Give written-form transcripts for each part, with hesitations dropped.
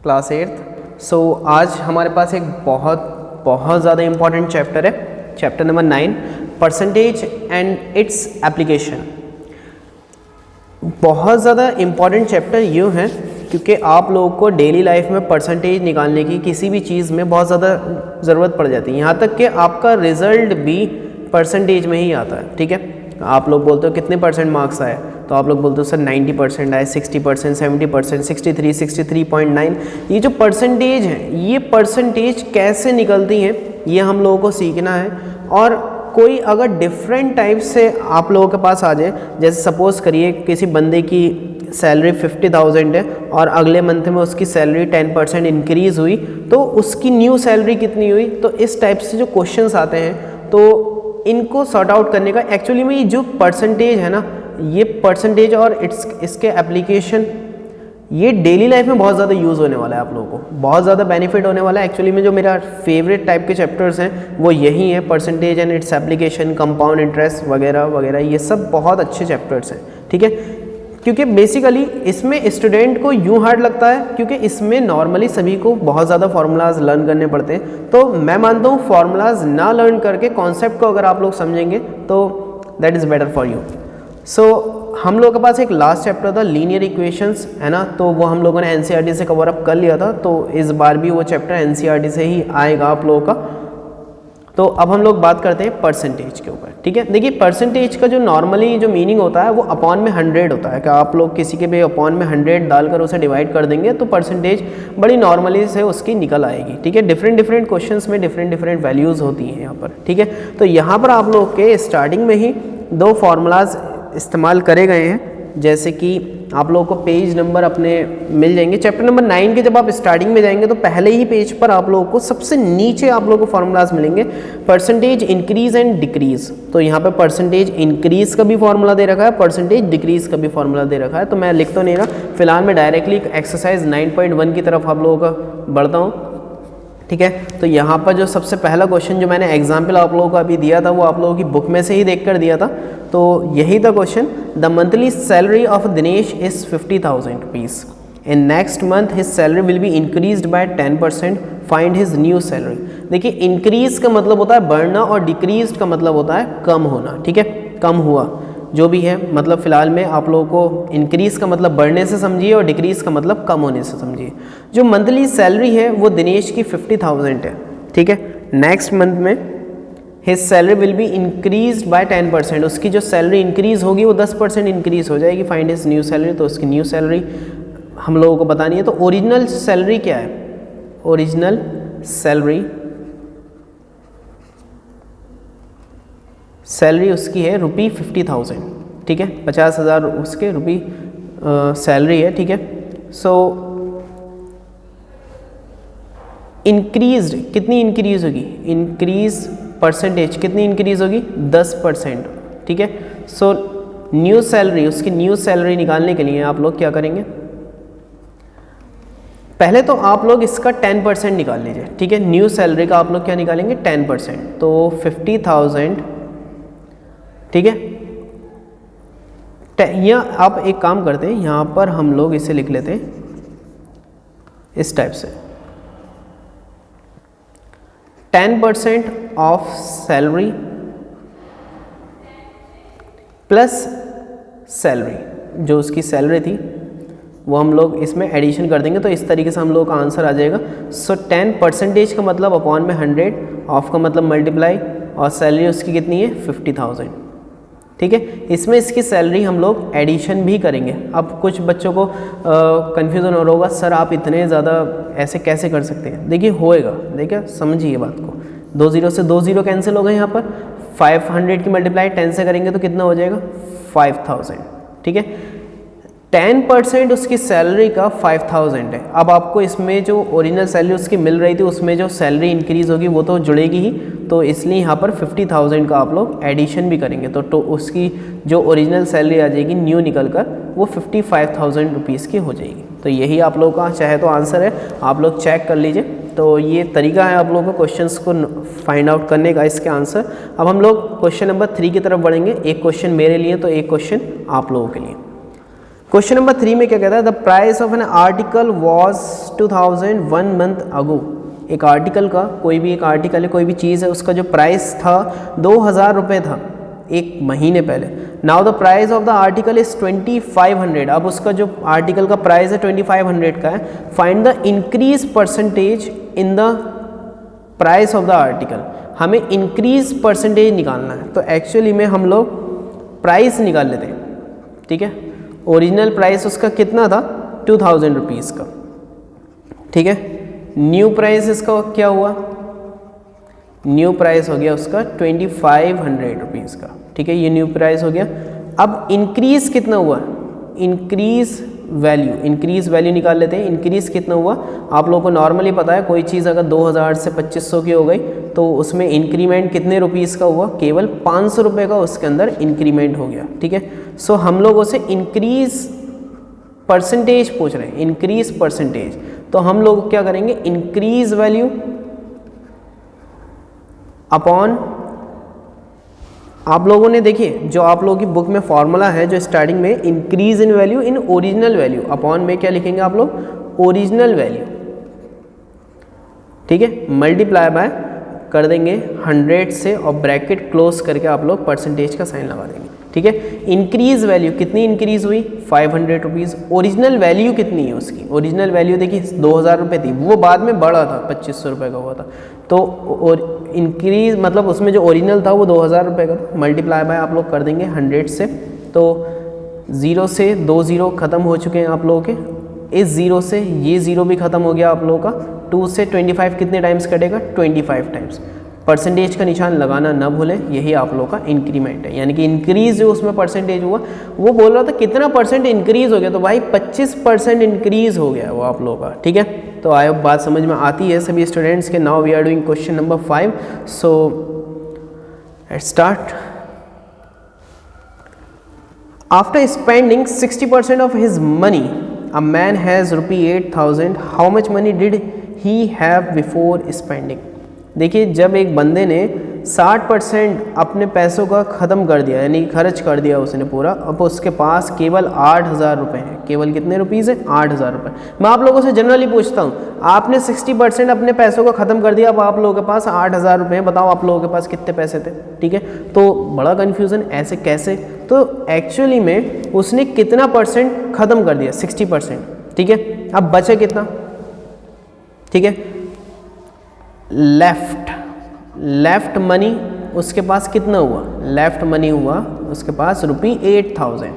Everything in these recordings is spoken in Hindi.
Class 8th। सो आज हमारे पास एक बहुत ज़्यादा इम्पॉर्टेंट चैप्टर है, chapter number 9, percentage and its application. बहुत ज़्यादा इम्पॉर्टेंट चैप्टर यूँ है क्योंकि आप लोगों को डेली लाइफ में परसेंटेज निकालने की किसी भी चीज़ में बहुत ज़्यादा ज़रूरत पड़ जाती है। यहाँ तक कि आपका रिज़ल्ट भी परसेंटेज में ही आता है। ठीक है, आप लोग बोलते हो कितने परसेंट मार्क्स आए, तो आप लोग बोलते हो सर 90% आए, 60%, 70%, 63, 63.9। ये जो परसेंटेज है, ये परसेंटेज कैसे निकलती हैं ये हम लोगों को सीखना है। और कोई अगर डिफरेंट टाइप से आप लोगों के पास आ जाए, जैसे सपोज़ करिए किसी बंदे की सैलरी 50,000 है और अगले मंथ में उसकी सैलरी 10% इंक्रीज़ हुई, तो उसकी न्यू सैलरी कितनी हुई। तो इस टाइप से जो क्वेश्चंस आते हैं, तो इनको सॉर्ट आउट करने का एक्चुअली में ये जो परसेंटेज है ना, ये परसेंटेज और इसके एप्लीकेशन ये डेली लाइफ में बहुत ज़्यादा यूज़ होने वाला है, आप लोगों को बहुत ज़्यादा बेनिफिट होने वाला है। एक्चुअली में जो मेरा फेवरेट टाइप के चैप्टर्स हैं वो यही है, percentage and its application, compound interest वगैरह वगैरह, ये सब बहुत अच्छे चैप्टर्स हैं। ठीक है, क्योंकि बेसिकली इसमें स्टूडेंट को यूँ हार्ड लगता है क्योंकि इसमें नॉर्मली सभी को बहुत ज़्यादा फार्मूलाज लर्न करने पड़ते हैं। तो मैं मानता हूँ फार्मूलाज ना लर्न करके कॉन्सेप्ट को अगर आप लोग समझेंगे तो that is better for you. So हम लोगों के पास एक लास्ट चैप्टर था लीनियर इक्वेशंस, है ना, तो वो हम लोगों ने एनसीईआरटी से कवर अप कर लिया था। तो इस बार भी वो चैप्टर एनसीईआरटी से ही आएगा आप लोगों का। तो अब हम लोग बात करते हैं परसेंटेज के ऊपर। ठीक है, देखिए परसेंटेज का जो नॉर्मली जो मीनिंग होता है वो अपॉन में 100 होता है कि आप लोग किसी के भी अपॉन में 100 डालकर उसे डिवाइड कर देंगे तो परसेंटेज बड़ी नॉर्मली से उसकी निकल आएगी। ठीक है, डिफरेंट क्वेश्चंस में डिफरेंट वैल्यूज़ होती हैं यहाँ पर। ठीक है, तो यहाँ पर आप लोग के स्टार्टिंग में ही दो फार्मूलाज इस्तेमाल करे गए हैं, जैसे कि आप लोगों को पेज नंबर अपने मिल जाएंगे चैप्टर नंबर 9 के। जब आप स्टार्टिंग में जाएंगे तो पहले ही पेज पर आप लोगों को सबसे नीचे आप लोगों को फार्मूलाज मिलेंगे, परसेंटेज इंक्रीज एंड डिक्रीज। तो यहाँ पे परसेंटेज इंक्रीज का भी फार्मूला दे रखा है, परसेंटेज डिक्रीज का भी फार्मूला दे रखा है। तो मैं लिख तो नहीं रहा, फिलहाल मैं डायरेक्टली एक्सरसाइज 9.1 की तरफ आप लोगों का बढ़ता हूँ। ठीक है, तो यहाँ पर जो सबसे पहला क्वेश्चन जो मैंने एग्जाम्पल आप लोगों को अभी दिया था वो आप लोगों की बुक में से ही देख कर दिया था। तो यही था question, the monthly salary of Dinesh is 50,000 rupees. In next month his salary will be increased by 10%, find his new salary. देखिए इंक्रीज का मतलब होता है बढ़ना और डिक्रीज का मतलब होता है कम होना। ठीक है, कम हुआ जो भी है, मतलब फ़िलहाल में आप लोगों को इंक्रीज़ का मतलब बढ़ने से समझिए और डिक्रीज़ का मतलब कम होने से समझिए। जो मंथली सैलरी है वो दिनेश की 50,000 है। ठीक है, नेक्स्ट मंथ में his salary will be increase by 10%, उसकी जो सैलरी इंक्रीज़ होगी वो 10% इंक्रीज़ हो जाएगी। फाइंड हिज न्यू सैलरी, तो उसकी न्यू सैलरी हम लोगों को बतानी है। तो ओरिजिनल सैलरी क्या है, ओरिजिनल सैलरी उसकी है ₹50,000। ठीक है, 50,000 उसके रुपी सैलरी है। ठीक है, सो इंक्रीज कितनी इंक्रीज होगी, इंक्रीज परसेंटेज कितनी इंक्रीज होगी, 10%। ठीक है, सो न्यू सैलरी, उसकी न्यू सैलरी निकालने के लिए आप लोग क्या करेंगे, पहले तो आप लोग इसका 10% निकाल लीजिए। ठीक है, न्यू सैलरी का आप लोग क्या निकालेंगे, 10%। तो 50,000, ठीक है, या आप एक काम करते हैं, यहाँ पर हम लोग इसे लिख लेते हैं इस टाइप से, 10% ऑफ सैलरी प्लस सैलरी, जो उसकी सैलरी थी वो हम लोग इसमें एडिशन कर देंगे। तो इस तरीके से हम लोग का आंसर आ जाएगा। सो 10% का मतलब अपॉन में 100, ऑफ का मतलब मल्टीप्लाई, और सैलरी उसकी कितनी है, 50,000। ठीक है, इसमें इसकी सैलरी हम लोग एडिशन भी करेंगे। अब कुछ बच्चों को कन्फ्यूज़न हो रहा होगा, सर आप इतने ज़्यादा ऐसे कैसे कर सकते हैं। देखिए होएगा, देखिए समझिए बात को, 2 0 से 2 0 कैंसिल हो गए। यहाँ पर 500 की मल्टीप्लाई 10 से करेंगे तो कितना हो जाएगा, 5,000। ठीक है, 10% उसकी सैलरी का 5,000 है। अब आपको इसमें जो ओरिजिनल सैलरी उसकी मिल रही थी उसमें जो सैलरी इंक्रीज़ होगी वो तो जुड़ेगी ही, तो इसलिए यहाँ पर 50,000 का आप लोग एडिशन भी करेंगे। तो उसकी जो ओरिजिनल सैलरी आ जाएगी न्यू निकल कर, वो 55,000 रुपीज़ की हो जाएगी। तो यही आप लोगों का चाहे तो आंसर है, आप लोग चेक कर लीजिए। तो ये तरीका है आप लोगों को क्वेश्चंस को फाइंड आउट करने का, इसके आंसर। अब हम लोग क्वेश्चन नंबर 3 की तरफ बढ़ेंगे। एक क्वेश्चन मेरे लिए तो एक क्वेश्चन आप लोगों के लिए। क्वेश्चन नंबर 3 में क्या कहता है, the price of an article was 2000 1 month ago. एक आर्टिकल का, कोई भी एक आर्टिकल है, कोई भी चीज़ है, उसका जो प्राइस था 2000 रुपये था एक महीने पहले। Now the price of the article is 2500। अब उसका जो आर्टिकल का प्राइस है 2500 का है। Find the increase percentage in the price of the article. हमें इंक्रीज परसेंटेज निकालना है, तो एक्चुअली में हम लोग प्राइस निकाल लेते हैं, ठीक है। ओरिजिनल प्राइस उसका कितना था, 2000 रुपीज़ का, ठीक है। न्यू प्राइस इसका क्या हुआ, न्यू प्राइस हो गया उसका 2500 रुपीज़ का, ठीक है। ये न्यू प्राइस हो गया। अब इंक्रीज़ कितना हुआ, इंक्रीज़ वैल्यू निकाल लेते हैं। इंक्रीज़ कितना हुआ, आप लोगों को नॉर्मली पता है, कोई चीज़ अगर 2000 से 2500 की हो गई तो उसमें इंक्रीमेंट कितने रुपीज़ का हुआ, केवल 500 रुपये का उसके अंदर इंक्रीमेंट हो गया, ठीक है। सो हम लोगों से इंक्रीज़ परसेंटेज पूछ रहे हैं, इंक्रीज़ परसेंटेज। तो हम लोग क्या करेंगे, इंक्रीज़ वैल्यू अपॉन, आप लोगों ने देखिए जो आप लोगों की बुक में फॉर्मूला है जो स्टार्टिंग में, increase in value in original value, upon में क्या लिखेंगे आप लोग, ओरिजिनल वैल्यू, ठीक है। मल्टीप्लाई बाय कर देंगे 100 से और ब्रैकेट क्लोज करके आप लोग परसेंटेज का साइन लगा देंगे, ठीक है। इंक्रीज वैल्यू कितनी इंक्रीज हुई, 500 रुपीज़। ओरिजिनल वैल्यू कितनी है उसकी, ओरिजिनल वैल्यू देखिए 2000 रुपये थी, वो बाद में बढ़ा था, 2500 रुपये का हुआ था। तो और इंक्रीज मतलब उसमें जो ओरिजिनल था वो 2000 रुपये का था। मल्टीप्लाई बाय आप लोग कर देंगे 100 से, तो 0 से 2 0 ख़त्म हो चुके हैं आप लोगों के। इस 0 से ये 0 भी ख़त्म हो गया आप लोगों का। 2 से 25 कितने टाइम्स कटेगा, 25 टाइम्स। परसेंटेज का निशान लगाना ना भूलें, यही आप लोगों का इंक्रीमेंट है, यानी कि इंक्रीज जो उसमें परसेंटेज हुआ, वो बोल रहा था कितना परसेंट इंक्रीज हो गया, तो भाई 25% इंक्रीज हो गया वो आप लोगों का, ठीक है। तो आई होप बात समझ में आती है सभी स्टूडेंट्स के। Now we are doing question number 5, so let's start. After spending 60% of his money, a man has ₹8,000, how much money did he have before spending. देखिए जब एक बंदे ने 60% अपने पैसों का ख़त्म कर दिया, यानी खर्च कर दिया उसने पूरा, अब उसके पास केवल 8000 रुपये हैं। केवल कितने रुपीज़ हैं, 8000 रुपये। मैं आप लोगों से जनरली पूछता हूँ, आपने 60% अपने पैसों का ख़त्म कर दिया, अब आप लोगों के पास 8000 रुपये हैं, बताओ आप लोगों के पास कितने पैसे थे, ठीक है। तो बड़ा कन्फ्यूज़न, ऐसे कैसे, तो एक्चुअली में उसने कितना परसेंट ख़त्म कर दिया, 60%, ठीक है। अब बचे कितना, ठीक है, लेफ्ट मनी उसके पास कितना हुआ, लेफ्ट मनी हुआ उसके पास ₹8000,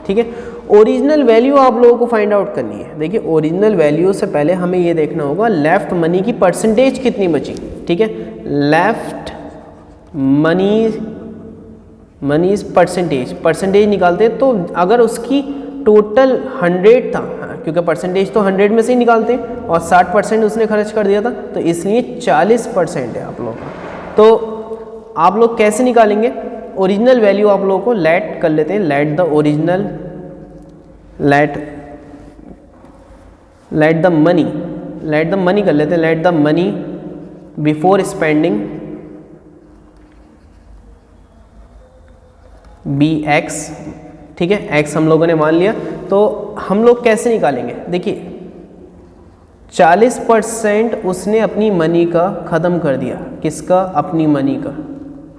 ठीक है। ओरिजिनल वैल्यू आप लोगों को फाइंड आउट करनी है। देखिए ओरिजिनल वैल्यू से पहले हमें ये देखना होगा लेफ्ट मनी की परसेंटेज कितनी बची, ठीक है। लेफ्ट मनी परसेंटेज निकालते हैं, तो अगर उसकी टोटल 100 था, क्योंकि परसेंटेज तो 100 में से ही निकालते हैं, और 60% उसने खर्च कर दिया था, तो इसलिए 40% है आप लोगों का। तो आप लोग कैसे निकालेंगे, ओरिजिनल वैल्यू आप लोगों को लेट कर लेते हैं, लेट द मनी कर लेते हैं, let the money before spending be X, ठीक है। एक्स हम लोगों ने मान लिया, तो हम लोग कैसे निकालेंगे, देखिए 40% उसने अपनी मनी का ख़त्म कर दिया, किसका, अपनी मनी का।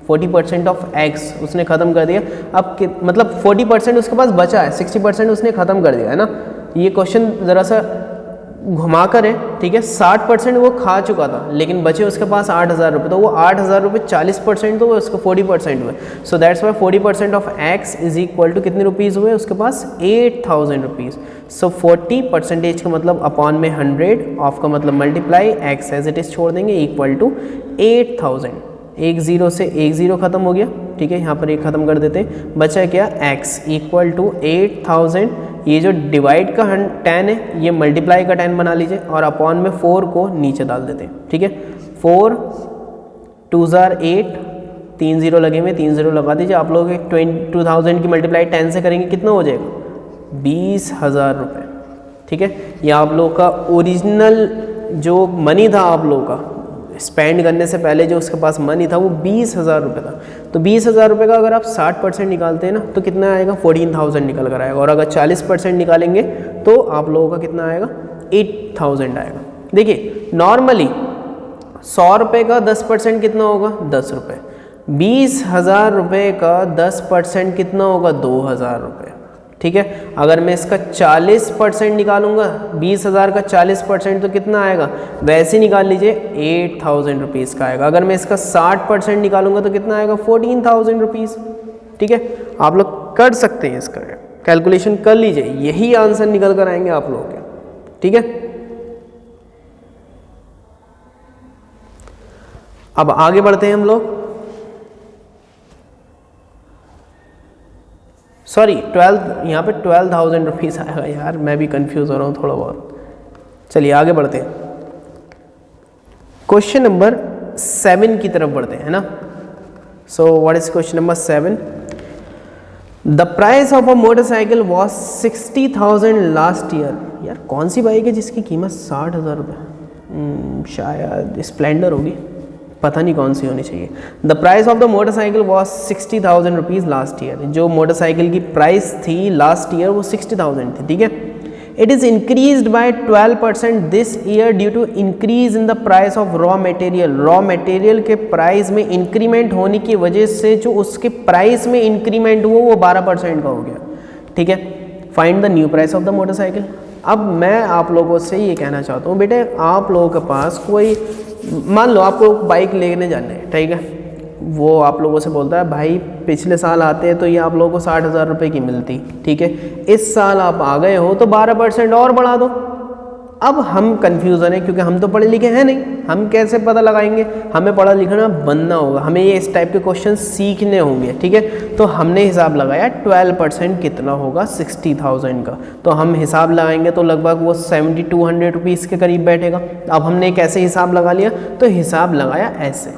40% ऑफ एक्स उसने ख़त्म कर दिया, अब मतलब 40% उसके पास बचा है, 60% उसने ख़त्म कर दिया है ना। ये क्वेश्चन ज़रा सा घुमा कर है, ठीक है। 60% वो खा चुका था, लेकिन बचे उसके पास 8000 रुपये, तो वो 8000 रुपये 40% तो वो उसको 40% हुए। So that's why 40% of X is equal to कितने रुपीज़ हुए उसके पास, 8000 रुपीज़। सो 40% का मतलब अपॉन में 100, ऑफ का मतलब multiply, X as it is छोड़ देंगे, इक्वल टू 8000। एक 0 से एक 0 ख़त्म हो गया, ठीक है। यहाँ पर एक ख़त्म कर देते हैं, बचा क्या, x इक्वल टू 8000। ये जो डिवाइड का 10 है, ये मल्टीप्लाई का 10 बना लीजिए, और अपॉन में 4 को नीचे डाल देते हैं, ठीक है। 4 2 8, 3 0 लगे हुए, 3 0 लगा दीजिए। आप लोग 2000 की मल्टीप्लाई 10 से करेंगे, कितना हो जाएगा, 20,000 रुपये, ठीक है। यह आप लोग का ओरिजिनल जो मनी था आप लोगों का स्पेंड करने से पहले जो उसके पास मनी था वो 20,000 रुपये था। तो 20,000 रुपये का अगर आप 60% निकालते हैं ना तो कितना आएगा, 14,000 निकल कर आएगा। और अगर 40% निकालेंगे तो आप लोगों का कितना आएगा, 8,000 आएगा। देखिए नॉर्मली 100 रुपये का 10% कितना होगा, 10 रुपये। 20,000 रुपये का 10% कितना होगा, 2,000 रुपये। ठीक है, अगर मैं इसका 40% निकालूंगा, 20,000 का 40% तो कितना आएगा, वैसे निकाल लीजिए 8,000 रुपीज़ का आएगा। अगर मैं इसका 60% निकालूंगा तो कितना आएगा, 14,000 रुपीज़। ठीक है, आप लोग कर सकते हैं, इसका कैलकुलेशन कर लीजिए, यही आंसर निकल कर आएंगे आप लोगों के। ठीक है, अब आगे बढ़ते हैं हम लोग। सॉरी 12, यहाँ पे 12,000 रुपीज़ आएगा यार, मैं भी कंफ्यूज हो रहा हूँ थोड़ा बहुत। चलिए आगे बढ़ते हैं, क्वेश्चन नंबर 7 की तरफ बढ़ते हैं, है ना। So what is question number 7? The price of a motorcycle was 60,000 last year. यार कौन सी बाइक है जिसकी कीमत 60,000 रुपये? शायद स्प्लेंडर होगी, पता नहीं कौन सी होनी चाहिए। The price of the motorcycle was 60,000 rupees last year. जो मोटरसाइकिल की प्राइस थी लास्ट ईयर वो 60,000 थी। ठीक है, it is increased by 12% this year due to increase in the price of raw material. Raw material के प्राइस में इंक्रीमेंट होने की वजह से जो उसके प्राइस में इंक्रीमेंट हुआ वो 12% का हो गया। ठीक है, find the new price of the motorcycle. अब मैं आप लोगों से ये कहना चाहता हूँ, बेटे आप लोगों के पास कोई, मान लो आपको बाइक लेने जाने है, ठीक है, वो आप लोगों से बोलता है भाई पिछले साल आते हैं तो ये आप लोगों को 60,000 रुपये की मिलती, ठीक है, इस साल आप आ गए हो तो 12% और बढ़ा दो। अब हम कन्फ्यूज़न है क्योंकि हम तो पढ़े लिखे हैं नहीं, हम कैसे पता लगाएंगे, हमें पढ़ा लिखना बनना होगा, हमें ये इस टाइप के क्वेश्चन सीखने होंगे। ठीक है, तो हमने हिसाब लगाया 12% कितना होगा 60,000 का, तो हम हिसाब लगाएंगे तो लगभग वो 7,200 रुपीज़ के करीब बैठेगा। अब हमने कैसे हिसाब लगा लिया, तो हिसाब लगाया ऐसे।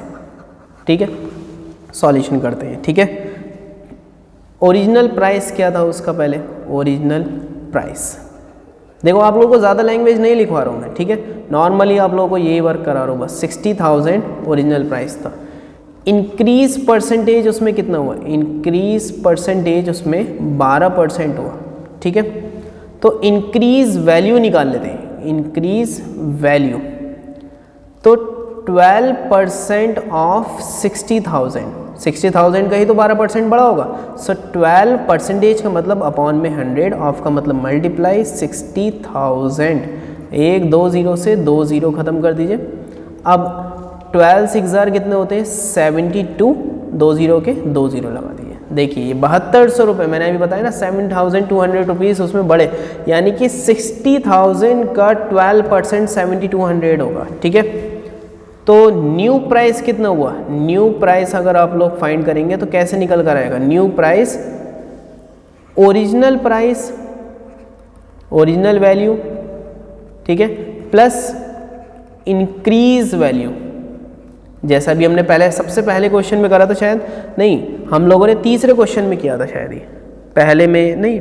ठीक है, सॉल्यूशन करते हैं। ठीक है, ओरिजिनल प्राइस क्या था उसका, पहले ओरिजिनल प्राइस देखो, आप लोगों को ज़्यादा लैंग्वेज नहीं लिखवा रहा हूँ मैं, ठीक है, नॉर्मली आप लोगों को यही वर्क करा रहा हूँ बस। 60,000 ओरिजिनल प्राइस था। इंक्रीज परसेंटेज उसमें कितना हुआ, इंक्रीज परसेंटेज उसमें 12% हुआ। ठीक है, तो इंक्रीज वैल्यू निकाल लेते हैं, इंक्रीज वैल्यू, तो 12% ऑफ 60,000 का ही तो 12% बढ़ा होगा। सो 12% का मतलब अपॉन में 100, ऑफ का मतलब मल्टीप्लाई 60,000, 1 2 0 से 2 0 ख़त्म कर दीजिए। अब 12 6 कितने होते हैं 72, 2 0 के 2 0 लगा दीजिए। देखिए ये 7200 रुपये, मैंने अभी बताया ना 7,200 रुपीज़ उसमें बढ़े, यानी कि 60,000 का 12% 7,200 होगा। ठीक है, तो न्यू प्राइस कितना हुआ, न्यू प्राइस अगर आप लोग फाइंड करेंगे तो कैसे निकल कर आएगा, new price original price, original value, ठीक है, प्लस इंक्रीज वैल्यू, जैसा भी हमने पहले सबसे पहले क्वेश्चन में करा था, शायद नहीं, हम लोगों ने तीसरे क्वेश्चन में किया था शायद, ये पहले में नहीं,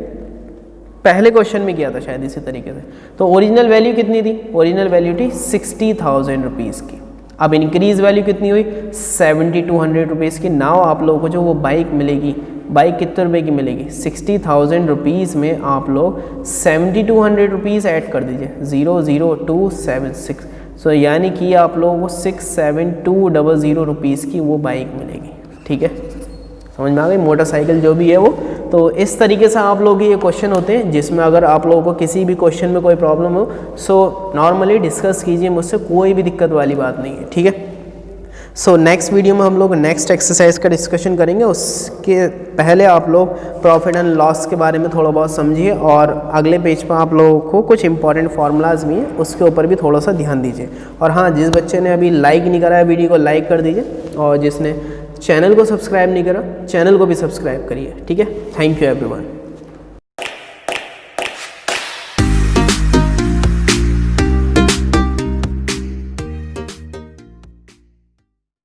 पहले क्वेश्चन में किया था शायद इसी तरीके से। तो ओरिजिनल वैल्यू कितनी थी, ओरिजिनल वैल्यू थी 60,000 रुपीज़ की। अब इंक्रीज वैल्यू कितनी हुई 7,200 रुपीज़ की। नाउ आप लोगों को जो वो बाइक मिलेगी, बाइक कितने रुपए की मिलेगी, 60,000 रुपीज़ में आप लोग 7,200 रुपीज़ ऐड कर दीजिए, 00276। सो यानी कि आप लोगों को 67200 रुपीज़ की वो बाइक मिलेगी। ठीक है, समझ में आ गई, मोटरसाइकिल जो भी है वो। तो इस तरीके से आप लोग ये क्वेश्चन होते हैं जिसमें अगर आप लोगों को किसी भी क्वेश्चन में कोई प्रॉब्लम हो सो नॉर्मली डिस्कस कीजिए मुझसे, कोई भी दिक्कत वाली बात नहीं है। ठीक है, सो नेक्स्ट वीडियो में हम लोग नेक्स्ट एक्सरसाइज का डिस्कशन करेंगे। उसके पहले आप लोग प्रॉफिट एंड लॉस के बारे में थोड़ा बहुत समझिए, और अगले पेज पर आप लोगों को कुछ इंपॉर्टेंट फार्मूलाज भी हैं उसके ऊपर भी थोड़ा सा ध्यान दीजिए। और हाँ, जिस बच्चे ने अभी लाइक नहीं करा है वीडियो को लाइक कर दीजिए, और जिसने चैनल को सब्सक्राइब नहीं करा चैनल को भी सब्सक्राइब करिए। ठीक है, थैंक यू एवरीवन।